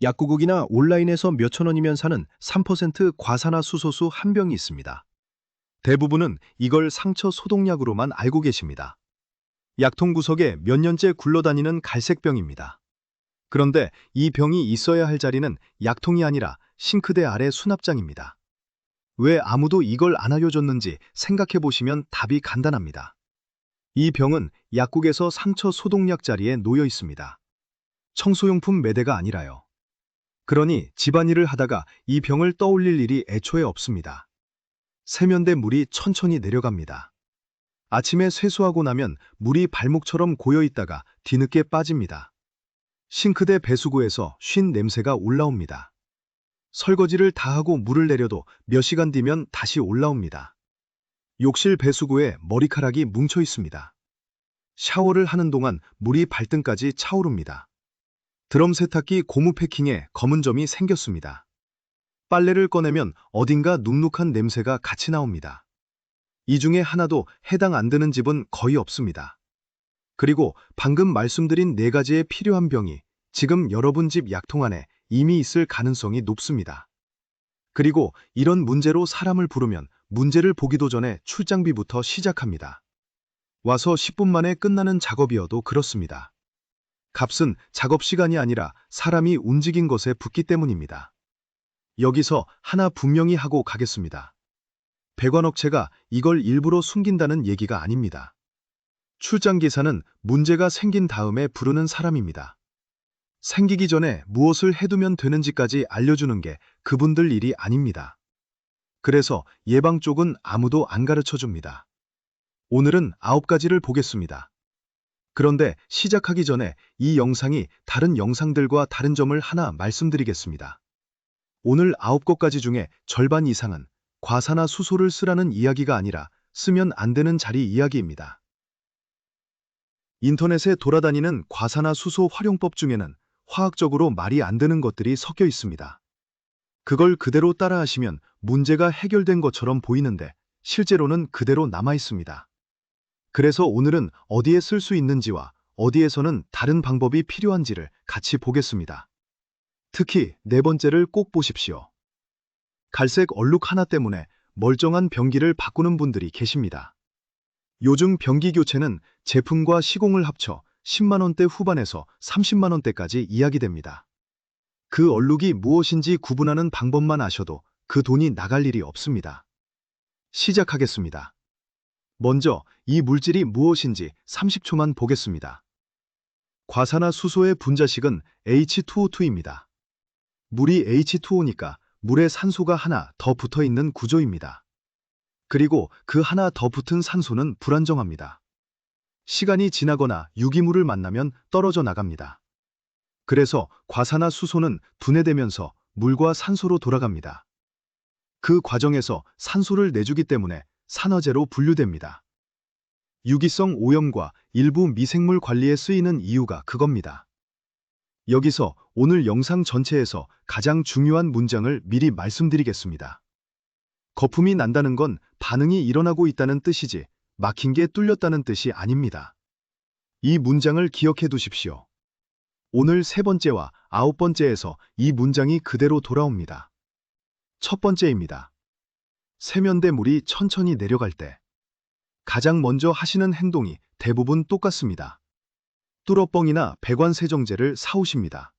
약국이나 온라인에서 몇천 원이면 사는 3% 과산화수소수 한 병이 있습니다. 대부분은 이걸 상처 소독약으로만 알고 계십니다. 약통 구석에 몇 년째 굴러다니는 갈색 병입니다. 그런데 이 병이 있어야 할 자리는 약통이 아니라 싱크대 아래 수납장입니다. 왜 아무도 이걸 안 알려줬는지 생각해 보시면 답이 간단합니다. 이 병은 약국에서 상처 소독약 자리에 놓여 있습니다. 청소용품 매대가 아니라요. 그러니 집안일을 하다가 이 병을 떠올릴 일이 애초에 없습니다. 세면대 물이 천천히 내려갑니다. 아침에 세수하고 나면 물이 발목처럼 고여 있다가 뒤늦게 빠집니다. 싱크대 배수구에서 쉰 냄새가 올라옵니다. 설거지를 다 하고 물을 내려도 몇 시간 뒤면 다시 올라옵니다. 욕실 배수구에 머리카락이 뭉쳐 있습니다. 샤워를 하는 동안 물이 발등까지 차오릅니다. 드럼 세탁기 고무 패킹에 검은 점이 생겼습니다. 빨래를 꺼내면 어딘가 눅눅한 냄새가 같이 나옵니다. 이 중에 하나도 해당 안 되는 집은 거의 없습니다. 그리고 방금 말씀드린 네 가지의 필요한 병이 지금 여러분 집 약통 안에 이미 있을 가능성이 높습니다. 그리고 이런 문제로 사람을 부르면 문제를 보기도 전에 출장비부터 시작합니다. 와서 10분 만에 끝나는 작업이어도 그렇습니다. 값은 작업 시간이 아니라 사람이 움직인 것에 붙기 때문입니다. 여기서 하나 분명히 하고 가겠습니다. 배관업체가 이걸 일부러 숨긴다는 얘기가 아닙니다. 출장기사는 문제가 생긴 다음에 부르는 사람입니다. 생기기 전에 무엇을 해두면 되는지까지 알려주는 게 그분들 일이 아닙니다. 그래서 예방 쪽은 아무도 안 가르쳐 줍니다. 오늘은 9가지를 보겠습니다. 그런데 시작하기 전에 이 영상이 다른 영상들과 다른 점을 하나 말씀드리겠습니다. 오늘 9것까지 중에 절반 이상은 과산화수소를 쓰라는 이야기가 아니라 쓰면 안 되는 자리 이야기입니다. 인터넷에 돌아다니는 과산화수소 활용법 중에는 화학적으로 말이 안 되는 것들이 섞여 있습니다. 그걸 그대로 따라하시면 문제가 해결된 것처럼 보이는데 실제로는 그대로 남아 있습니다. 그래서 오늘은 어디에 쓸 수 있는지와 어디에서는 다른 방법이 필요한지를 같이 보겠습니다. 특히 네 번째를 꼭 보십시오. 갈색 얼룩 하나 때문에 멀쩡한 변기를 바꾸는 분들이 계십니다. 요즘 변기 교체는 제품과 시공을 합쳐 10만 원대 후반에서 30만 원대까지 이야기됩니다. 그 얼룩이 무엇인지 구분하는 방법만 아셔도 그 돈이 나갈 일이 없습니다. 시작하겠습니다. 먼저 이 물질이 무엇인지 30초만 보겠습니다. 과산화수소의 분자식은 H2O2입니다. 물이 H2O니까 물에 산소가 하나 더 붙어 있는 구조입니다. 그리고 그 하나 더 붙은 산소는 불안정합니다. 시간이 지나거나 유기물을 만나면 떨어져 나갑니다. 그래서 과산화수소는 분해되면서 물과 산소로 돌아갑니다. 그 과정에서 산소를 내주기 때문에 산화제로 분류됩니다. 유기성 오염과 일부 미생물 관리에 쓰이는 이유가 그겁니다. 여기서 오늘 영상 전체에서 가장 중요한 문장을 미리 말씀드리겠습니다. 거품이 난다는 건 반응이 일어나고 있다는 뜻이지 막힌 게 뚫렸다는 뜻이 아닙니다. 이 문장을 기억해 두십시오. 오늘 세 번째와 9번째에서 이 문장이 그대로 돌아옵니다. 첫 번째입니다. 세면대 물이 천천히 내려갈 때 가장 먼저 하시는 행동이 대부분 똑같습니다. 뚫어뻥이나 배관 세정제를 사오십니다.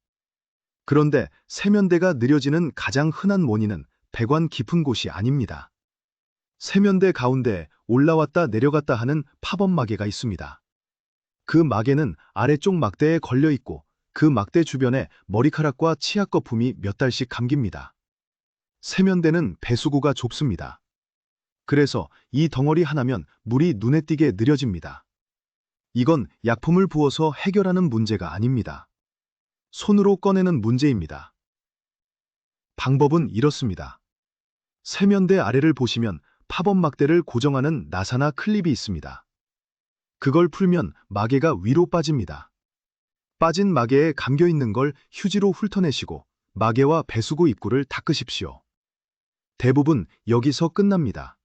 그런데 세면대가 느려지는 가장 흔한 원인은 배관 깊은 곳이 아닙니다. 세면대 가운데에 올라왔다 내려갔다 하는 팝업 마개가 있습니다. 그 마개는 아래쪽 막대에 걸려 있고 그 막대 주변에 머리카락과 치약 거품이 몇 달씩 감깁니다. 세면대는 배수구가 좁습니다. 그래서 이 덩어리 하나면 물이 눈에 띄게 느려집니다. 이건 약품을 부어서 해결하는 문제가 아닙니다. 손으로 꺼내는 문제입니다. 방법은 이렇습니다. 세면대 아래를 보시면 팝업 막대를 고정하는 나사나 클립이 있습니다. 그걸 풀면 마개가 위로 빠집니다. 빠진 마개에 감겨 있는 걸 휴지로 훑어내시고 마개와 배수구 입구를 닦으십시오. 대부분 여기서 끝납니다.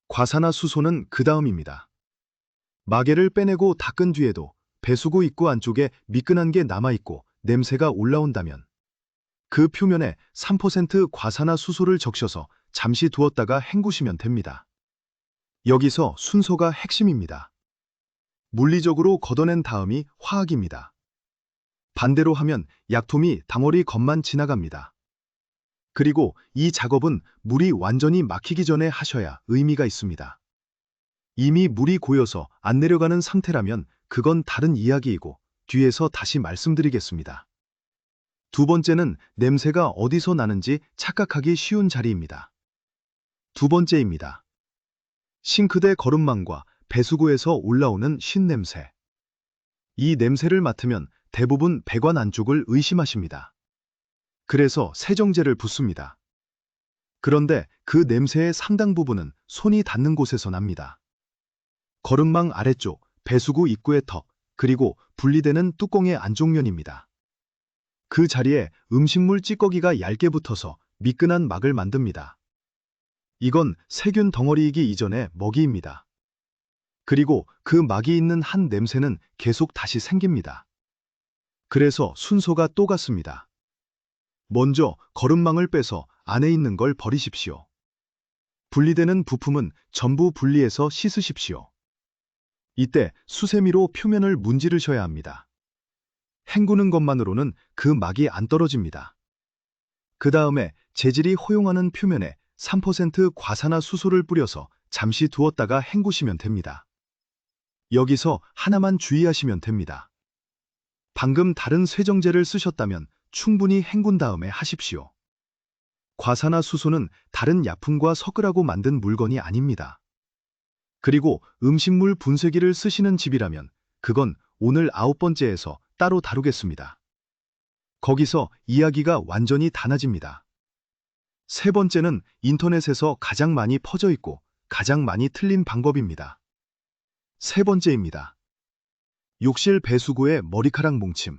과산화수소는 그 다음입니다. 마개를 빼내고 닦은 뒤에도 배수구 입구 안쪽에 미끈한 게 남아있고 냄새가 올라온다면 그 표면에 3% 과산화수소를 적셔서 잠시 두었다가 헹구시면 됩니다. 여기서 순서가 핵심입니다. 물리적으로 걷어낸 다음이 화학입니다. 반대로 하면 약품이 덩어리 겉만 지나갑니다. 그리고 이 작업은 물이 완전히 막히기 전에 하셔야 의미가 있습니다. 이미 물이 고여서 안 내려가는 상태라면 그건 다른 이야기이고 뒤에서 다시 말씀드리겠습니다. 두 번째는 냄새가 어디서 나는지 착각하기 쉬운 자리입니다. 두 번째입니다. 싱크대 거름망과 배수구에서 올라오는 신냄새. 이 냄새를 맡으면 대부분 배관 안쪽을 의심하십니다. 그래서 세정제를 붓습니다. 그런데 그 냄새의 상당 부분은 손이 닿는 곳에서 납니다. 거름망 아래쪽, 배수구 입구의 턱, 그리고 분리되는 뚜껑의 안쪽면입니다. 그 자리에 음식물 찌꺼기가 얇게 붙어서 미끈한 막을 만듭니다. 이건 세균 덩어리이기 이전의 먹이입니다. 그리고 그 막이 있는 한 냄새는 계속 다시 생깁니다. 그래서 순서가 또 같습니다. 먼저 거름망을 빼서 안에 있는 걸 버리십시오. 분리되는 부품은 전부 분리해서 씻으십시오. 이때 수세미로 표면을 문지르셔야 합니다. 헹구는 것만으로는 그 막이 안 떨어집니다. 그 다음에 재질이 허용하는 표면에 3% 과산화수소를 뿌려서 잠시 두었다가 헹구시면 됩니다. 여기서 하나만 주의하시면 됩니다. 방금 다른 세정제를 쓰셨다면 충분히 헹군 다음에 하십시오. 과산화수소는 다른 약품과 섞으라고 만든 물건이 아닙니다. 그리고 음식물 분쇄기를 쓰시는 집이라면 그건 오늘 9번째에서 따로 다루겠습니다. 거기서 이야기가 완전히 달라집니다. 세 번째는 인터넷에서 가장 많이 퍼져 있고 가장 많이 틀린 방법입니다. 세 번째입니다. 욕실 배수구의 머리카락 뭉침.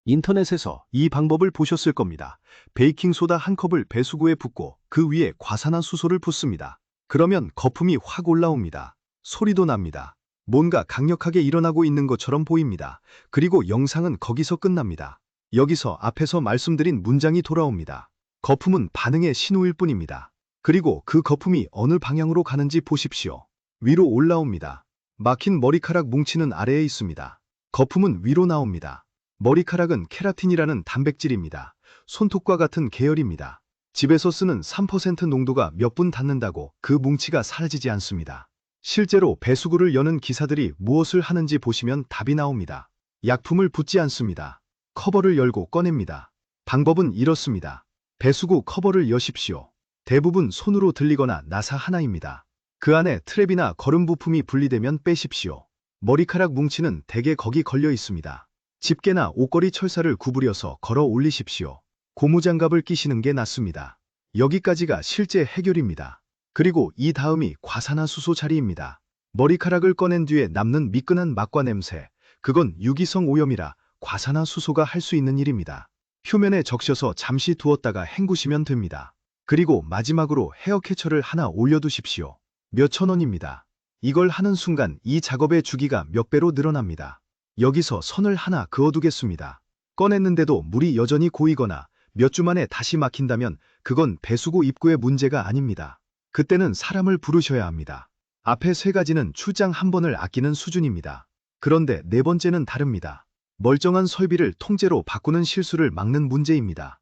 인터넷에서 이 방법을 보셨을 겁니다. 베이킹소다 한 컵을 배수구에 붓고 그 위에 과산화수소를 붓습니다. 그러면 거품이 확 올라옵니다. 소리도 납니다. 뭔가 강력하게 일어나고 있는 것처럼 보입니다. 그리고 영상은 거기서 끝납니다. 여기서 앞에서 말씀드린 문장이 돌아옵니다. 거품은 반응의 신호일 뿐입니다. 그리고 그 거품이 어느 방향으로 가는지 보십시오. 위로 올라옵니다. 막힌 머리카락 뭉치는 아래에 있습니다. 거품은 위로 나옵니다. 머리카락은 케라틴이라는 단백질입니다. 손톱과 같은 계열입니다. 집에서 쓰는 3% 농도가 몇 분 닿는다고 그 뭉치가 사라지지 않습니다. 실제로 배수구를 여는 기사들이 무엇을 하는지 보시면 답이 나옵니다. 약품을 붓지 않습니다. 커버를 열고 꺼냅니다. 방법은 이렇습니다. 배수구 커버를 여십시오. 대부분 손으로 들리거나 나사 하나입니다. 그 안에 트랩이나 거름 부품이 분리되면 빼십시오. 머리카락 뭉치는 대개 거기 걸려 있습니다. 집게나 옷걸이 철사를 구부려서 걸어 올리십시오. 고무장갑을 끼시는 게 낫습니다. 여기까지가 실제 해결입니다. 그리고 이 다음이 과산화수소 자리입니다. 머리카락을 꺼낸 뒤에 남는 미끈한 막과 냄새, 그건 유기성 오염이라 과산화수소가 할 수 있는 일입니다. 표면에 적셔서 잠시 두었다가 헹구시면 됩니다. 그리고 마지막으로 헤어캐쳐를 하나 올려두십시오. 몇천 원입니다. 이걸 하는 순간 이 작업의 주기가 몇 배로 늘어납니다. 여기서 선을 하나 그어두겠습니다. 꺼냈는데도 물이 여전히 고이거나 몇 주 만에 다시 막힌다면 그건 배수구 입구의 문제가 아닙니다. 그때는 사람을 부르셔야 합니다. 앞에 세 가지는 출장 한 번을 아끼는 수준입니다. 그런데 네 번째는 다릅니다. 멀쩡한 설비를 통째로 바꾸는 실수를 막는 문제입니다.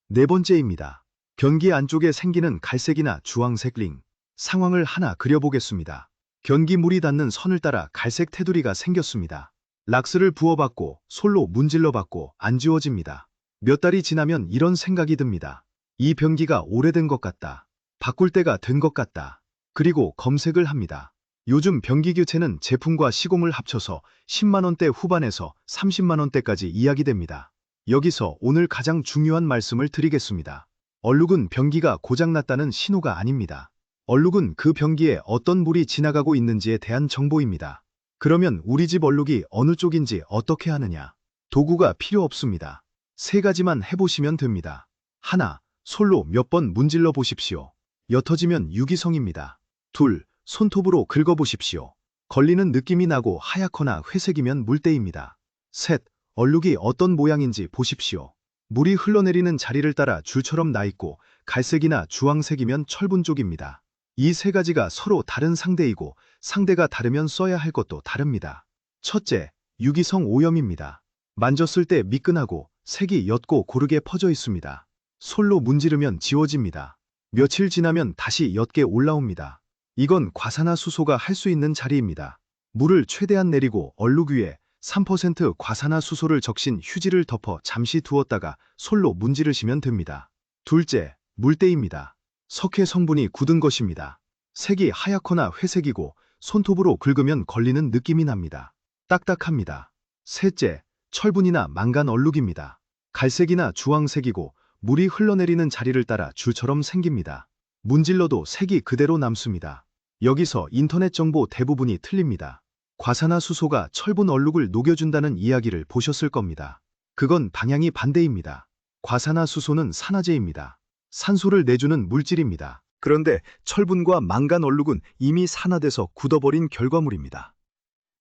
네 번째입니다. 변기 안쪽에 생기는 갈색이나 주황색 링. 상황을 하나 그려보겠습니다. 변기물이 닿는 선을 따라 갈색 테두리가 생겼습니다. 락스를 부어받고 솔로 문질러받고 안 지워집니다. 몇 달이 지나면 이런 생각이 듭니다. 이 변기가 오래된 것 같다. 바꿀 때가 된 것 같다. 그리고 검색을 합니다. 요즘 변기 교체는 제품과 시공을 합쳐서 10만 원대 후반에서 30만 원대까지 이야기됩니다. 여기서 오늘 가장 중요한 말씀을 드리겠습니다. 얼룩은 변기가 고장났다는 신호가 아닙니다. 얼룩은 그 변기에 어떤 물이 지나가고 있는지에 대한 정보입니다. 그러면 우리 집 얼룩이 어느 쪽인지 어떻게 하느냐? 도구가 필요 없습니다. 세 가지만 해보시면 됩니다. 하나, 솔로 몇 번 문질러 보십시오. 옅어지면 유기성입니다. 둘, 손톱으로 긁어보십시오. 걸리는 느낌이 나고 하얗거나 회색이면 물때입니다. 셋, 얼룩이 어떤 모양인지 보십시오. 물이 흘러내리는 자리를 따라 줄처럼 나 있고 갈색이나 주황색이면 철분 쪽입니다. 이 세 가지가 서로 다른 상대이고 상대가 다르면 써야 할 것도 다릅니다. 첫째, 유기성 오염입니다. 만졌을 때 미끈하고 색이 옅고 고르게 퍼져 있습니다. 솔로 문지르면 지워집니다. 며칠 지나면 다시 옅게 올라옵니다. 이건 과산화수소가 할 수 있는 자리입니다. 물을 최대한 내리고 얼룩 위에 3% 과산화수소를 적신 휴지를 덮어 잠시 두었다가 솔로 문지르시면 됩니다. 둘째, 물때입니다. 석회 성분이 굳은 것입니다. 색이 하얗거나 회색이고 손톱으로 긁으면 걸리는 느낌이 납니다. 딱딱합니다. 셋째, 철분이나 망간 얼룩입니다. 갈색이나 주황색이고 물이 흘러내리는 자리를 따라 줄처럼 생깁니다. 문질러도 색이 그대로 남습니다. 여기서 인터넷 정보 대부분이 틀립니다. 과산화수소가 철분 얼룩을 녹여준다는 이야기를 보셨을 겁니다. 그건 방향이 반대입니다. 과산화수소는 산화제입니다. 산소를 내주는 물질입니다. 그런데 철분과 망간 얼룩은 이미 산화돼서 굳어버린 결과물입니다.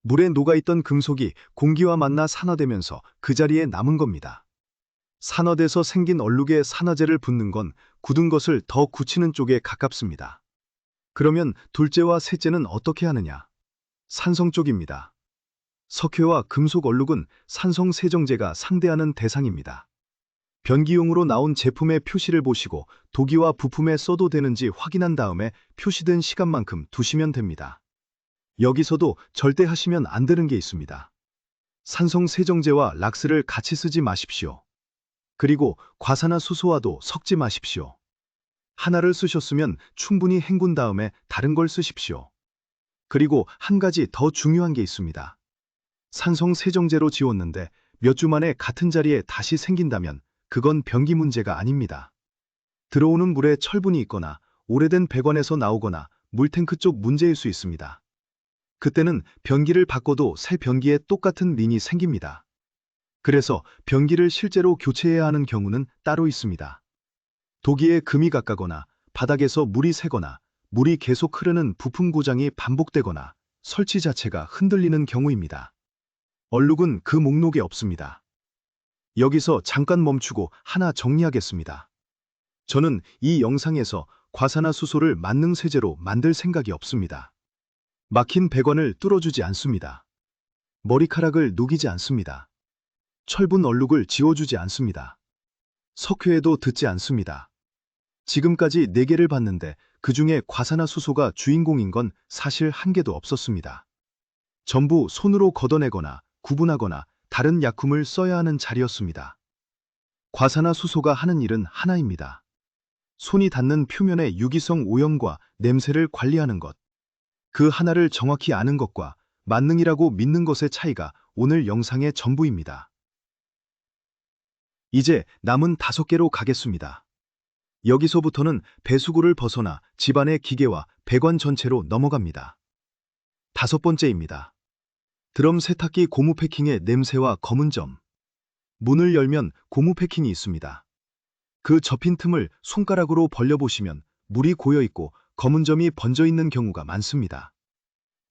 물에 녹아있던 금속이 공기와 만나 산화되면서 그 자리에 남은 겁니다. 산화돼서 생긴 얼룩에 산화제를 붓는 건 굳은 것을 더 굳히는 쪽에 가깝습니다. 그러면 둘째와 셋째는 어떻게 하느냐? 산성 쪽입니다. 석회와 금속 얼룩은 산성 세정제가 상대하는 대상입니다. 변기용으로 나온 제품의 표시를 보시고 도기와 부품에 써도 되는지 확인한 다음에 표시된 시간만큼 두시면 됩니다. 여기서도 절대 하시면 안 되는 게 있습니다. 산성 세정제와 락스를 같이 쓰지 마십시오. 그리고 과산화수소와도 섞지 마십시오. 하나를 쓰셨으면 충분히 헹군 다음에 다른 걸 쓰십시오. 그리고 한 가지 더 중요한 게 있습니다. 산성 세정제로 지웠는데 몇 주 만에 같은 자리에 다시 생긴다면 그건 변기 문제가 아닙니다. 들어오는 물에 철분이 있거나 오래된 배관에서 나오거나 물탱크 쪽 문제일 수 있습니다. 그때는 변기를 바꿔도 새 변기에 똑같은 린이 생깁니다. 그래서 변기를 실제로 교체해야 하는 경우는 따로 있습니다. 도기에 금이 가까거나 바닥에서 물이 새거나 물이 계속 흐르는 부품 고장이 반복되거나 설치 자체가 흔들리는 경우입니다. 얼룩은 그 목록에 없습니다. 여기서 잠깐 멈추고 하나 정리하겠습니다. 저는 이 영상에서 과산화수소를 만능 세제로 만들 생각이 없습니다. 막힌 배관을 뚫어주지 않습니다. 머리카락을 녹이지 않습니다. 철분 얼룩을 지워주지 않습니다. 석회에도 듣지 않습니다. 지금까지 4개를 봤는데 그 중에 과산화수소가 주인공인 건 사실 한 개도 없었습니다. 전부 손으로 걷어내거나 구분하거나 다른 약품을 써야 하는 자리였습니다. 과산화수소가 하는 일은 하나입니다. 손이 닿는 표면의 유기성 오염과 냄새를 관리하는 것. 그 하나를 정확히 아는 것과 만능이라고 믿는 것의 차이가 오늘 영상의 전부입니다. 이제 남은 5개로 가겠습니다. 여기서부터는 배수구를 벗어나 집안의 기계와 배관 전체로 넘어갑니다. 5번째입니다. 드럼 세탁기 고무 패킹의 냄새와 검은 점. 문을 열면 고무 패킹이 있습니다. 그 접힌 틈을 손가락으로 벌려보시면 물이 고여있고 검은 점이 번져있는 경우가 많습니다.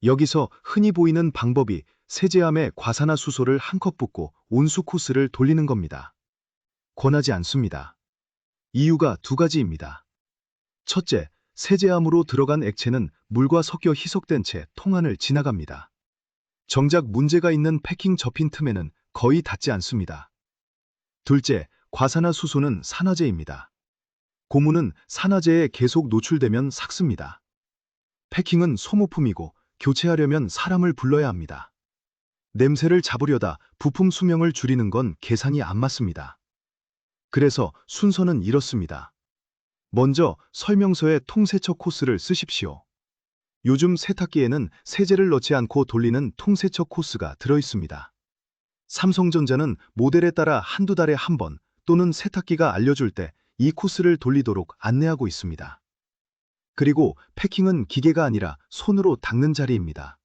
여기서 흔히 보이는 방법이 세제함에 과산화수소를 한 컵 붓고 온수 코스를 돌리는 겁니다. 권하지 않습니다. 이유가 2가지입니다. 첫째, 세제함으로 들어간 액체는 물과 섞여 희석된 채 통안을 지나갑니다. 정작 문제가 있는 패킹 접힌 틈에는 거의 닿지 않습니다. 둘째, 과산화수소는 산화제입니다. 고무는 산화제에 계속 노출되면 삭습니다. 패킹은 소모품이고 교체하려면 사람을 불러야 합니다. 냄새를 잡으려다 부품 수명을 줄이는 건 계산이 안 맞습니다. 그래서 순서는 이렇습니다. 먼저 설명서에 통세척 코스를 쓰십시오. 요즘 세탁기에는 세제를 넣지 않고 돌리는 통세척 코스가 들어있습니다. 삼성전자는 모델에 따라 한두 달에 한 번 또는 세탁기가 알려줄 때 이 코스를 돌리도록 안내하고 있습니다. 그리고 패킹은 기계가 아니라 손으로 닦는 자리입니다.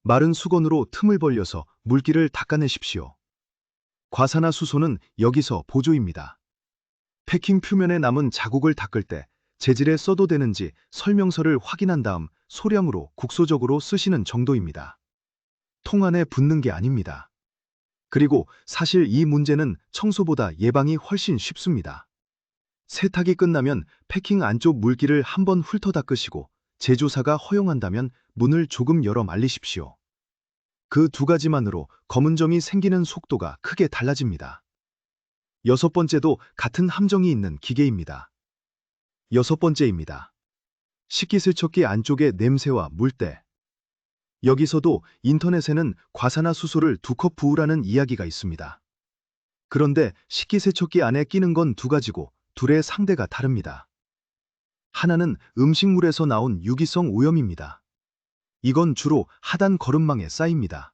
마른 수건으로 틈을 벌려서 물기를 닦아내십시오. 과산화수소는 여기서 보조입니다. 패킹 표면에 남은 자국을 닦을 때 재질에 써도 되는지 설명서를 확인한 다음 소량으로 국소적으로 쓰시는 정도입니다. 통 안에 붓는 게 아닙니다. 그리고 사실 이 문제는 청소보다 예방이 훨씬 쉽습니다. 세탁이 끝나면 패킹 안쪽 물기를 한번 훑어 닦으시고 제조사가 허용한다면 문을 조금 열어 말리십시오. 그 두 가지만으로 검은 점이 생기는 속도가 크게 달라집니다. 여섯 번째도 같은 함정이 있는 기계입니다. 여섯 번째입니다. 식기세척기 안쪽의 냄새와 물때. 여기서도 인터넷에는 과산화수소를 2컵 부으라는 이야기가 있습니다. 그런데 식기세척기 안에 끼는 건 두 가지고 둘의 상대가 다릅니다. 하나는 음식물에서 나온 유기성 오염입니다. 이건 주로 하단 거름망에 쌓입니다.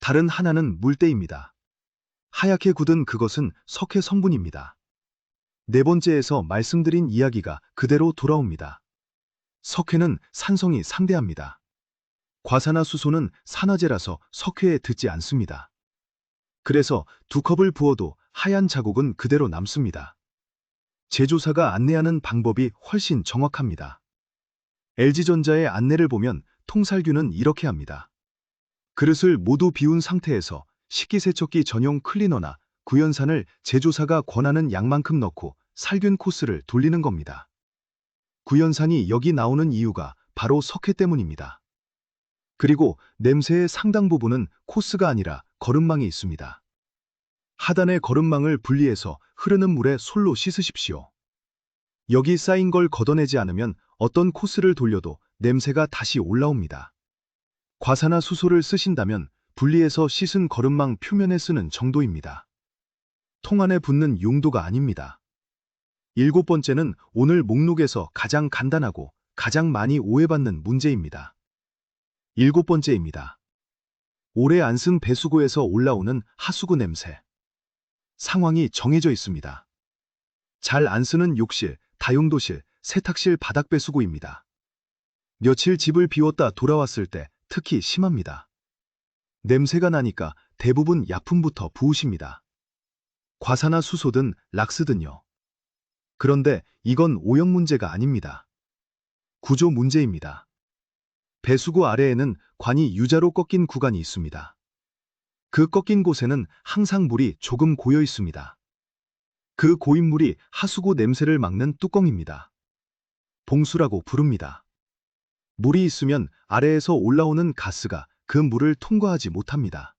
다른 하나는 물때입니다. 하얗게 굳은 그것은 석회 성분입니다. 네 번째에서 말씀드린 이야기가 그대로 돌아옵니다. 석회는 산성이 상대합니다. 과산화수소는 산화제라서 석회에 듣지 않습니다. 그래서 2컵을 부어도 하얀 자국은 그대로 남습니다. 제조사가 안내하는 방법이 훨씬 정확합니다. LG전자의 안내를 보면 통살균은 이렇게 합니다. 그릇을 모두 비운 상태에서 식기세척기 전용 클리너나 구연산을 제조사가 권하는 양만큼 넣고 살균 코스를 돌리는 겁니다. 구연산이 여기 나오는 이유가 바로 석회 때문입니다. 그리고 냄새의 상당 부분은 코스가 아니라 거름망에 있습니다. 하단의 거름망을 분리해서 흐르는 물에 솔로 씻으십시오. 여기 쌓인 걸 걷어내지 않으면 어떤 코스를 돌려도 냄새가 다시 올라옵니다. 과산화수소를 쓰신다면 분리해서 씻은 거름망 표면에 쓰는 정도입니다. 통 안에 붓는 용도가 아닙니다. 일곱 번째는 오늘 목록에서 가장 간단하고 가장 많이 오해받는 문제입니다. 일곱 번째입니다. 오래 안 쓴 배수구에서 올라오는 하수구 냄새. 상황이 정해져 있습니다. 잘 안 쓰는 욕실, 다용도실, 세탁실 바닥 배수구입니다. 며칠 집을 비웠다 돌아왔을 때 특히 심합니다. 냄새가 나니까 대부분 약품부터 부으십니다. 과산화수소든 락스든요. 그런데 이건 오염 문제가 아닙니다. 구조 문제입니다. 배수구 아래에는 관이 U자로 꺾인 구간이 있습니다. 그 꺾인 곳에는 항상 물이 조금 고여 있습니다. 그 고인 물이 하수구 냄새를 막는 뚜껑입니다. 봉수라고 부릅니다. 물이 있으면 아래에서 올라오는 가스가 그 물을 통과하지 못합니다.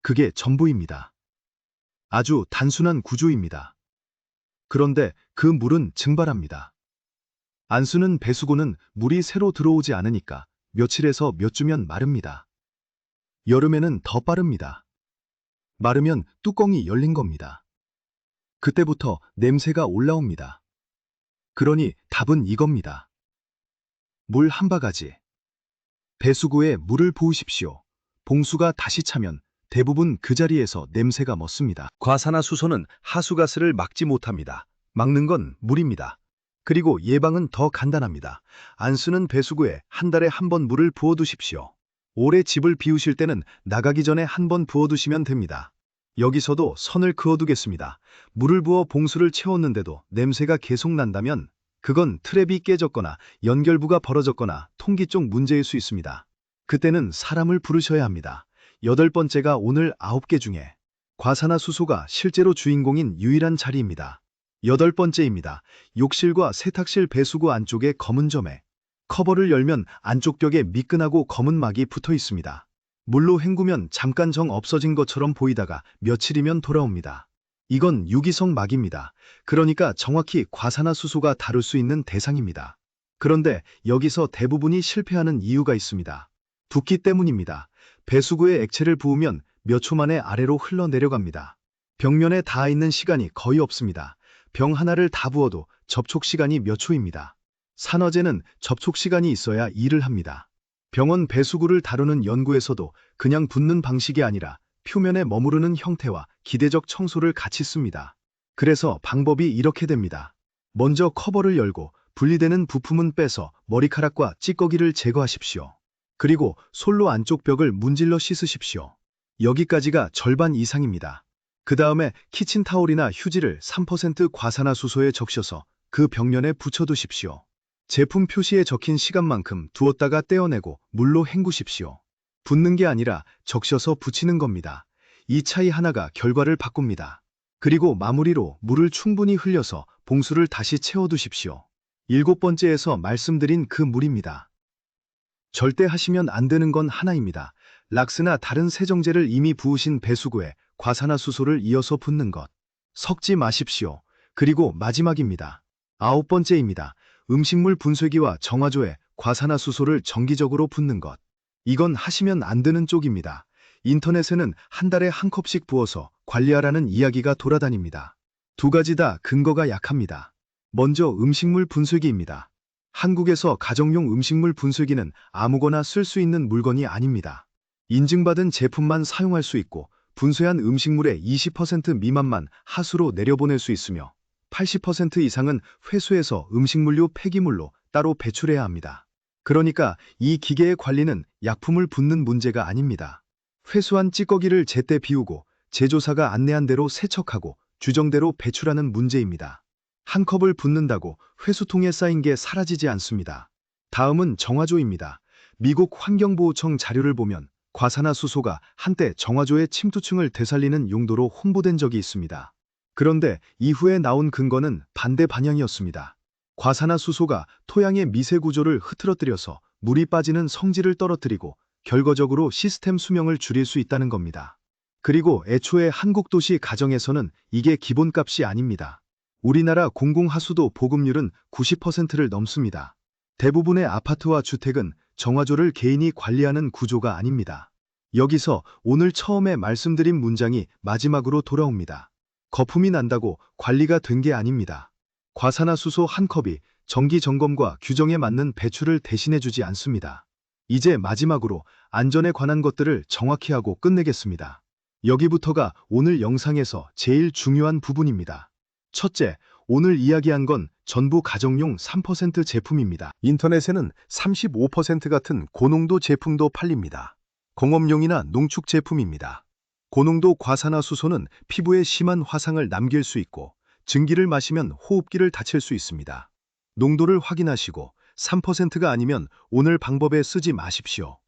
그게 전부입니다. 아주 단순한 구조입니다. 그런데 그 물은 증발합니다. 안 쓰는 배수구는 물이 새로 들어오지 않으니까 며칠에서 몇 주면 마릅니다. 여름에는 더 빠릅니다. 마르면 뚜껑이 열린 겁니다. 그때부터 냄새가 올라옵니다. 그러니 답은 이겁니다. 물 한 바가지. 배수구에 물을 부으십시오. 봉수가 다시 차면 대부분 그 자리에서 냄새가 멎습니다. 과산화수소는 하수가스를 막지 못합니다. 막는 건 물입니다. 그리고 예방은 더 간단합니다. 안 쓰는 배수구에 한 달에 한 번 물을 부어두십시오. 오래 집을 비우실 때는 나가기 전에 한 번 부어두시면 됩니다. 여기서도 선을 그어두겠습니다. 물을 부어 봉수를 채웠는데도 냄새가 계속 난다면 그건 트랩이 깨졌거나 연결부가 벌어졌거나 통기 쪽 문제일 수 있습니다. 그때는 사람을 부르셔야 합니다. 여덟 번째가 오늘 9개 중에 과산화수소가 실제로 주인공인 유일한 자리입니다. 여덟 번째입니다. 욕실과 세탁실 배수구 안쪽의 검은 점에 커버를 열면 안쪽 벽에 미끈하고 검은 막이 붙어 있습니다. 물로 헹구면 잠깐 정 없어진 것처럼 보이다가 며칠이면 돌아옵니다. 이건 유기성 막입니다. 그러니까 정확히 과산화수소가 다룰 수 있는 대상입니다. 그런데 여기서 대부분이 실패하는 이유가 있습니다. 붓기 때문입니다. 배수구에 액체를 부으면 몇 초 만에 아래로 흘러내려갑니다. 벽면에 닿아 있는 시간이 거의 없습니다. 병 하나를 다 부어도 접촉 시간이 몇 초입니다. 산화제는 접촉 시간이 있어야 일을 합니다. 병원 배수구를 다루는 연구에서도 그냥 붓는 방식이 아니라 표면에 머무르는 형태와 기대적 청소를 같이 씁니다. 그래서 방법이 이렇게 됩니다. 먼저 커버를 열고 분리되는 부품은 빼서 머리카락과 찌꺼기를 제거하십시오. 그리고 솔로 안쪽 벽을 문질러 씻으십시오. 여기까지가 절반 이상입니다. 그 다음에 키친타올이나 휴지를 3% 과산화수소에 적셔서 그 벽면에 붙여두십시오. 제품 표시에 적힌 시간만큼 두었다가 떼어내고 물로 헹구십시오. 붓는 게 아니라 적셔서 붙이는 겁니다. 이 차이 하나가 결과를 바꿉니다. 그리고 마무리로 물을 충분히 흘려서 봉수를 다시 채워두십시오. 7번째에서 말씀드린 그 물입니다. 절대 하시면 안 되는 건 하나입니다. 락스나 다른 세정제를 이미 부으신 배수구에 과산화수소를 이어서 붓는 것. 섞지 마십시오. 그리고 마지막입니다. 9번째입니다. 음식물 분쇄기와 정화조에 과산화수소를 정기적으로 붓는 것. 이건 하시면 안 되는 쪽입니다. 인터넷에는 한 달에 한 컵씩 부어서 관리하라는 이야기가 돌아다닙니다. 두 가지 다 근거가 약합니다. 먼저 음식물 분쇄기입니다. 한국에서 가정용 음식물 분쇄기는 아무거나 쓸 수 있는 물건이 아닙니다. 인증받은 제품만 사용할 수 있고 분쇄한 음식물의 20% 미만만 하수로 내려보낼 수 있으며 80% 이상은 회수해서 음식물류 폐기물로 따로 배출해야 합니다. 그러니까 이 기계의 관리는 약품을 붓는 문제가 아닙니다. 회수한 찌꺼기를 제때 비우고 제조사가 안내한 대로 세척하고 규정대로 배출하는 문제입니다. 한 컵을 붓는다고 회수통에 쌓인 게 사라지지 않습니다. 다음은 정화조입니다. 미국 환경보호청 자료를 보면 과산화수소가 한때 정화조의 침투층을 되살리는 용도로 홍보된 적이 있습니다. 그런데 이후에 나온 근거는 반대 방향이었습니다. 과산화수소가 토양의 미세 구조를 흐트러뜨려서 물이 빠지는 성질을 떨어뜨리고 결과적으로 시스템 수명을 줄일 수 있다는 겁니다. 그리고 애초에 한국 도시 가정에서는 이게 기본값이 아닙니다. 우리나라 공공하수도 보급률은 90%를 넘습니다. 대부분의 아파트와 주택은 정화조를 개인이 관리하는 구조가 아닙니다. 여기서 오늘 처음에 말씀드린 문장이 마지막으로 돌아옵니다. 거품이 난다고 관리가 된 게 아닙니다. 과산화수소 한 컵이 정기 점검과 규정에 맞는 배출을 대신해주지 않습니다. 이제 마지막으로 안전에 관한 것들을 정확히 하고 끝내겠습니다. 여기부터가 오늘 영상에서 제일 중요한 부분입니다. 첫째, 오늘 이야기한 건 전부 가정용 3% 제품입니다. 인터넷에는 35% 같은 고농도 제품도 팔립니다. 공업용이나 농축 제품입니다. 고농도 과산화수소는 피부에 심한 화상을 남길 수 있고 증기를 마시면 호흡기를 다칠 수 있습니다. 농도를 확인하시고 3%가 아니면 오늘 방법에 쓰지 마십시오.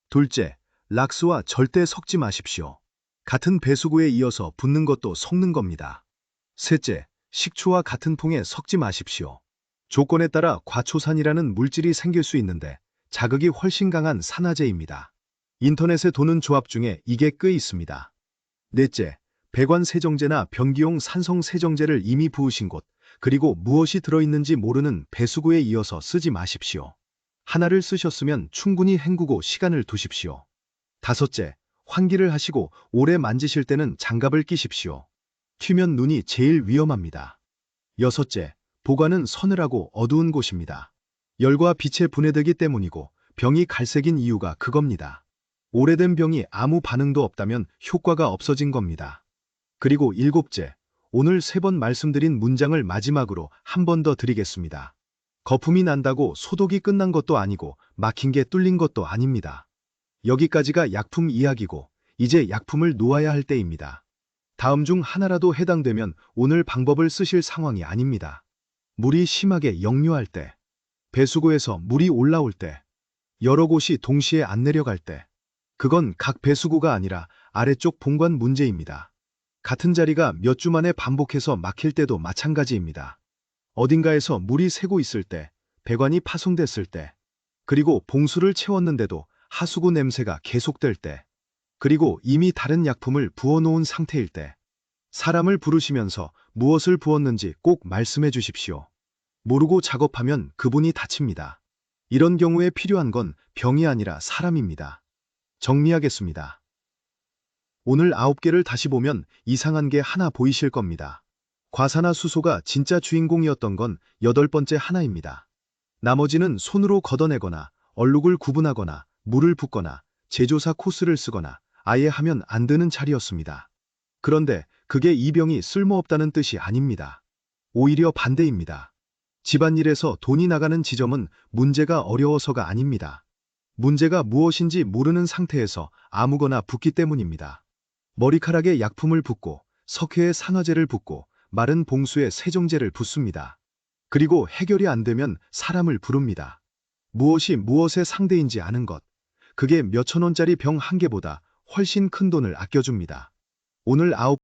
둘째, 락스와 절대 섞지 마십시오. 같은 배수구에 이어서 붓는 것도 섞는 겁니다. 셋째, 식초와 같은 통에 섞지 마십시오. 조건에 따라 과초산이라는 물질이 생길 수 있는데 자극이 훨씬 강한 산화제입니다. 인터넷에 도는 조합 중에 이게 꽤 있습니다. 넷째, 배관 세정제나 변기용 산성 세정제를 이미 부으신 곳, 그리고 무엇이 들어있는지 모르는 배수구에 이어서 쓰지 마십시오. 하나를 쓰셨으면 충분히 헹구고 시간을 두십시오. 다섯째, 환기를 하시고 오래 만지실 때는 장갑을 끼십시오. 튀면 눈이 제일 위험합니다. 여섯째, 보관은 서늘하고 어두운 곳입니다. 열과 빛에 분해되기 때문이고 병이 갈색인 이유가 그겁니다. 오래된 병이 아무 반응도 없다면 효과가 없어진 겁니다. 그리고 일곱째, 오늘 3번 말씀드린 문장을 마지막으로 한 번 더 드리겠습니다. 거품이 난다고 소독이 끝난 것도 아니고 막힌 게 뚫린 것도 아닙니다. 여기까지가 약품 이야기고 이제 약품을 놓아야 할 때입니다. 다음 중 하나라도 해당되면 오늘 방법을 쓰실 상황이 아닙니다. 물이 심하게 역류할 때, 배수구에서 물이 올라올 때, 여러 곳이 동시에 안 내려갈 때, 그건 각 배수구가 아니라 아래쪽 본관 문제입니다. 같은 자리가 몇 주 만에 반복해서 막힐 때도 마찬가지입니다. 어딘가에서 물이 새고 있을 때, 배관이 파손됐을 때, 그리고 봉수를 채웠는데도 하수구 냄새가 계속될 때, 그리고 이미 다른 약품을 부어놓은 상태일 때, 사람을 부르시면서 무엇을 부었는지 꼭 말씀해 주십시오. 모르고 작업하면 그분이 다칩니다. 이런 경우에 필요한 건 병이 아니라 사람입니다. 정리하겠습니다. 오늘 9개를 다시 보면 이상한 게 하나 보이실 겁니다. 과산화수소가 진짜 주인공이었던 건 8번째 하나입니다. 나머지는 손으로 걷어내거나 얼룩을 구분하거나 물을 붓거나 제조사 코스를 쓰거나 아예 하면 안 되는 자리였습니다. 그런데 그게 이 병이 쓸모없다는 뜻이 아닙니다. 오히려 반대입니다. 집안일에서 돈이 나가는 지점은 문제가 어려워서가 아닙니다. 문제가 무엇인지 모르는 상태에서 아무거나 붓기 때문입니다. 머리카락에 약품을 붓고 석회에 산화제를 붓고 마른 봉수에 세정제를 붓습니다. 그리고 해결이 안 되면 사람을 부릅니다. 무엇이 무엇의 상대인지 아는 것. 그게 몇천 원짜리 병 한 개보다 훨씬 큰 돈을 아껴줍니다. 오늘 9